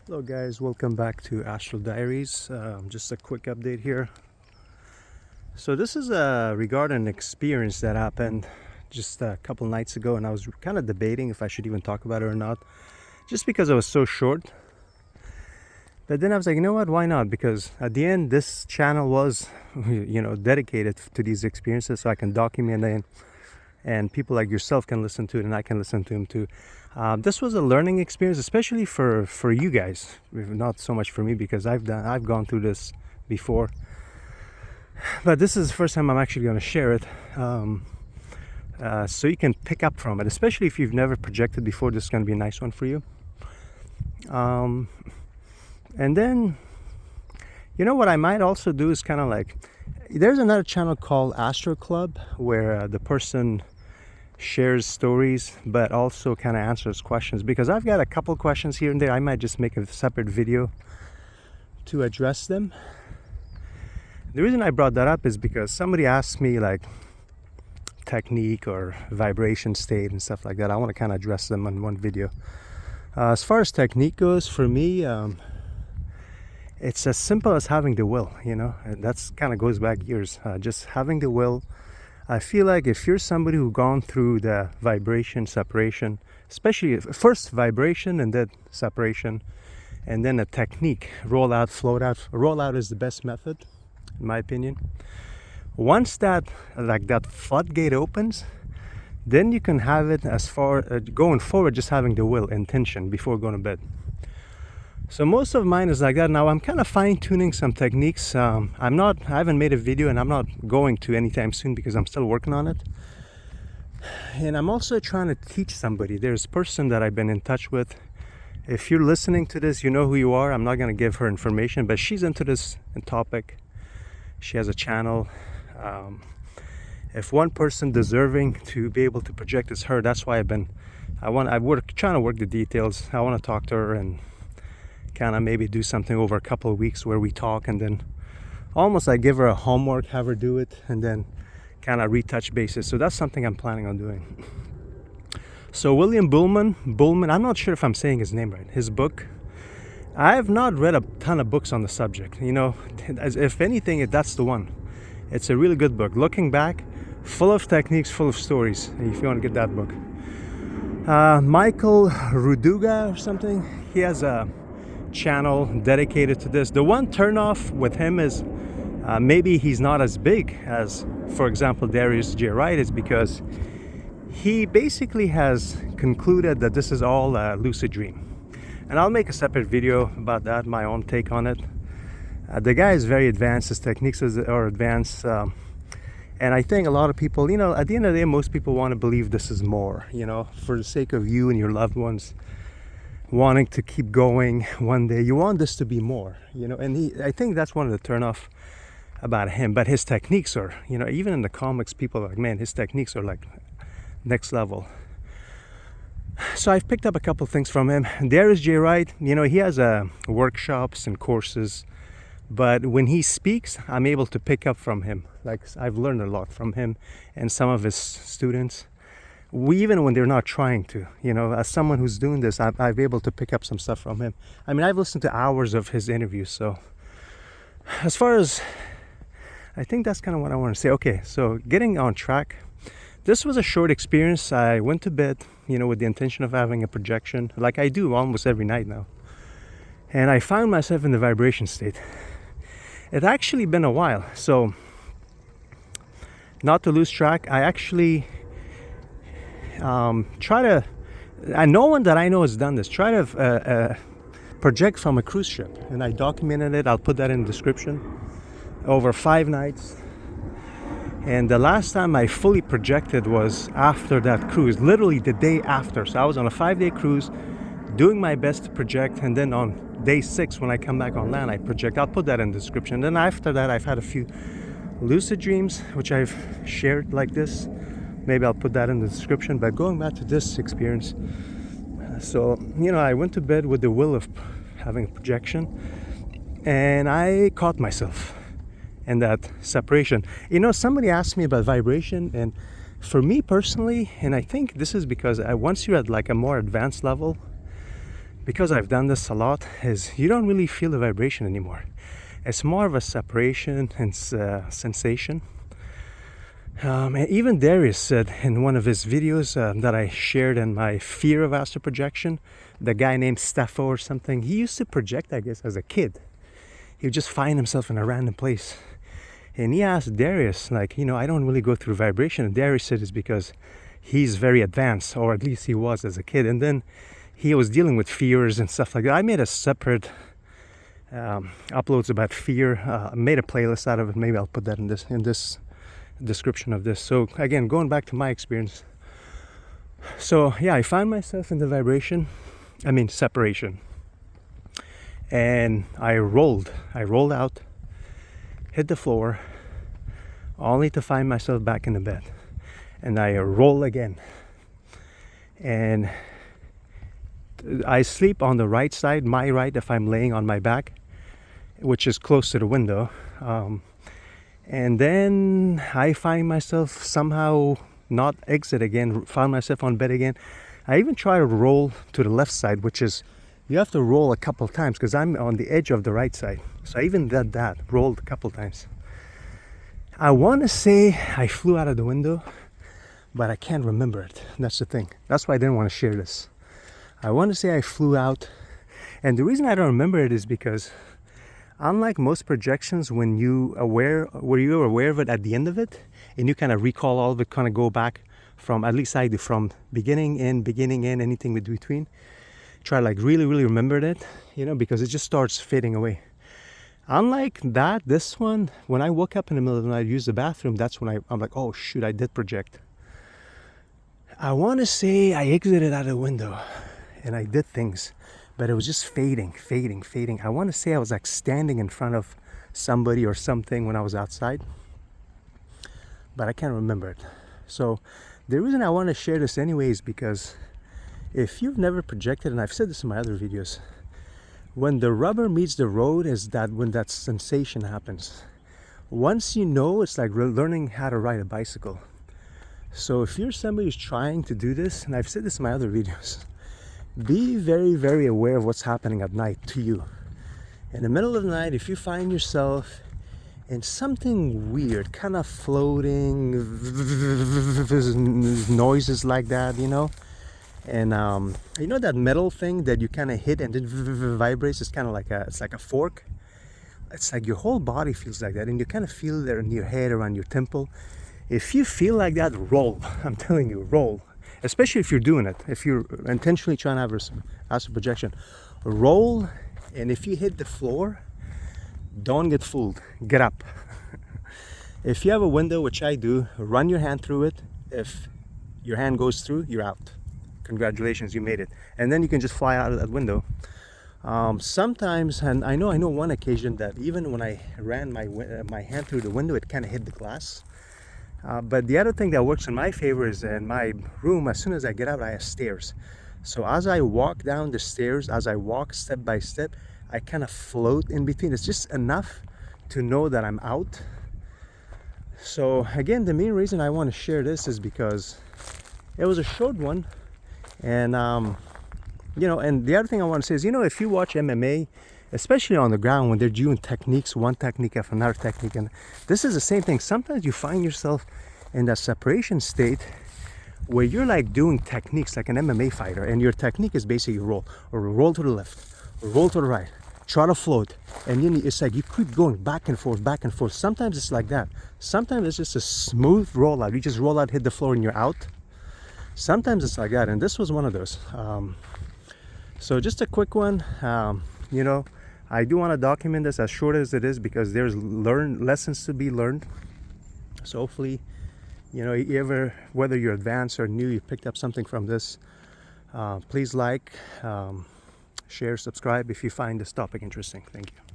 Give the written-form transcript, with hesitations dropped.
Hello guys, welcome back to Astral Diaries. Just a quick update here. So this is regarding an experience that happened just a couple nights ago, and I was kind of debating if I should even talk about it or not, just because it was so short. But then I was like, you know what, why not? Because at the end, this channel was, dedicated to these experiences, so I can document them, and people like yourself can listen to it, and I can listen to them too. This was a learning experience, especially for you guys, not so much for me because I've gone through this before. But this is the first time I'm actually going to share it, so you can pick up from it. Especially if you've never projected before, this is going to be a nice one for you. And then, what I might also do is kind of like, there's another channel called Astral Club where the person shares stories but also kind of answers questions, because I've got a couple questions here and there. I might just make a separate video to address them. The reason I brought that up is because somebody asked me like technique or vibration state and stuff like that. I want to kind of address them in one video. As far as technique goes, for me, it's as simple as having the will, and that's kind of goes back years. Just having the will. I feel like if you're somebody who's gone through the vibration separation, especially first vibration and then separation, and then a technique, roll out, float out. Roll out is the best method, in my opinion. Once that floodgate opens, then you can have it as far going forward, just having the will, intention before going to bed. So most of mine is like that. Now I'm kind of fine-tuning some techniques. I haven't made a video, and I'm not going to anytime soon because I'm still working on it. And I'm also trying to teach somebody. There's a person that I've been in touch with. If you're listening to this, you know who you are. I'm not going to give her information, but she's into this topic. She has a channel. If one person deserving to be able to project is her, that's why I'm trying to work the details. I want to talk to her and kind of maybe do something over a couple of weeks where we talk, and then almost I give her a homework, have her do it, and then kind of retouch bases. So that's something I'm planning on doing. So William Buhlman, I'm not sure if I'm saying his name right. His book, I have not read a ton of books on the subject. If anything, that's the one. It's a really good book. Looking back, full of techniques, full of stories. If you want to get that book. Michael Raduga or something, he has a channel dedicated to this. The one turnoff with him is maybe he's not as big as, for example, Darius J Wright, is because he basically has concluded that this is all a lucid dream. And I'll make a separate video about that, my own take on it. The guy is very advanced, his techniques are advanced, and I think a lot of people, at the end of the day, most people want to believe this is more, for the sake of you and your loved ones, wanting to keep going one day. You want this to be more, and I think that's one of the turnoff about him. But his techniques are, even in the comics, people are like, man, his techniques are like next level. So I've picked up a couple things from him. Darius J Wright, he has workshops and courses, but when he speaks, I'm able to pick up from him. Like, I've learned a lot from him and some of his students. Even when they're not trying to, as someone who's doing this, I'm able to pick up some stuff from him. I mean, I've listened to hours of his interviews. So as far as, I think that's kind of what I want to say. Okay, so getting on track. This was a short experience. I went to bed, with the intention of having a projection, like I do almost every night now. And I found myself in the vibration state. It actually been a while. So not to lose track, I actually and no one that I know has done this, try to project from a cruise ship, and I documented it. I'll put that in the description. Over 5 nights, and the last time I fully projected was after that cruise, literally the day after. So I was on a 5-day cruise doing my best to project, and then on day 6 when I come back on land, I project. I'll put that in the description. And then after that, I've had a few lucid dreams which I've shared like this. Maybe I'll put that in the description. But going back to this experience, so I went to bed with the will of having a projection, and I caught myself in that separation. Somebody asked me about vibration, and for me personally, and I think this is because once you're at like a more advanced level, because I've done this a lot, is you don't really feel the vibration anymore. It's more of a separation and sensation. And even Darius said in one of his videos that I shared in my fear of astral projection, the guy named Steffo or something, he used to project, I guess, as a kid. He would just find himself in a random place. And he asked Darius, like, I don't really go through vibration. And Darius said it's because he's very advanced, or at least he was as a kid. And then he was dealing with fears and stuff like that. I made a separate uploads about fear. I made a playlist out of it. Maybe I'll put that in this description of this. So again, going back to my experience. So yeah, I found myself in the separation. And I rolled out, hit the floor, only to find myself back in the bed. And I roll again. And I sleep on the right side, my right, if I'm laying on my back, which is close to the window. And then I find myself somehow not exit again, found myself on bed again. I even try to roll to the left side, which is, you have to roll a couple times because I'm on the edge of the right side. So I even did that, rolled a couple times. I want to say I flew out of the window, but I can't remember it. That's the thing. That's why I didn't want to share this. I want to say I flew out. And the reason I don't remember it is because unlike most projections, when you're aware of it at the end of it, and you kind of recall all of it, kind of go back from, at least I do, from beginning in, anything in between. Try like really, really remember it, because it just starts fading away. Unlike that, this one, when I woke up in the middle of the night, use the bathroom, that's when I'm like, oh shoot, I did project. I want to say I exited out of the window and I did things, but it was just fading. I want to say I was like standing in front of somebody or something when I was outside, but I can't remember it. So the reason I want to share this anyway is because if you've never projected, and I've said this in my other videos, when the rubber meets the road is that when that sensation happens. Once you know, it's like learning how to ride a bicycle. So if you're somebody who's trying to do this, and I've said this in my other videos, be very, very aware of what's happening at night to you. In the middle of the night, if you find yourself in something weird, kind of floating, noises like that, and that metal thing that you kind of hit and it vibrates, it's kind of like it's like a fork. It's like your whole body feels like that, and you kind of feel it in your head, around your temple. If you feel like that, roll. I'm telling you, roll. Especially if you're doing it, if you're intentionally trying to have astral projection, roll. And if you hit the floor, don't get fooled. Get up. If you have a window, which I do, run your hand through it. If your hand goes through, you're out. Congratulations, you made it. And then you can just fly out of that window. Sometimes, and I know one occasion that even when I ran my hand through the window, it kind of hit the glass. But the other thing that works in my favor is in my room, as soon as I get out, I have stairs. So as I walk down the stairs, as I walk step by step, I kind of float in between. It's just enough to know that I'm out. So again, the main reason I want to share this is because it was a short one. And, and the other thing I want to say is, if you watch MMA, especially on the ground, when they're doing techniques, one technique after another technique, and this is the same thing. Sometimes you find yourself in that separation state where you're like doing techniques like an MMA fighter, and your technique is basically roll to the left, or roll to the right, try to float, and it's like you keep going back and forth. Sometimes it's like that. Sometimes it's just a smooth rollout. You just roll out, hit the floor, and you're out. Sometimes it's like that, and this was one of those. So just a quick one. I do want to document this as short as it is because there's lessons to be learned. So hopefully, whether you're advanced or new, you picked up something from this. Please like, share, subscribe if you find this topic interesting. Thank you.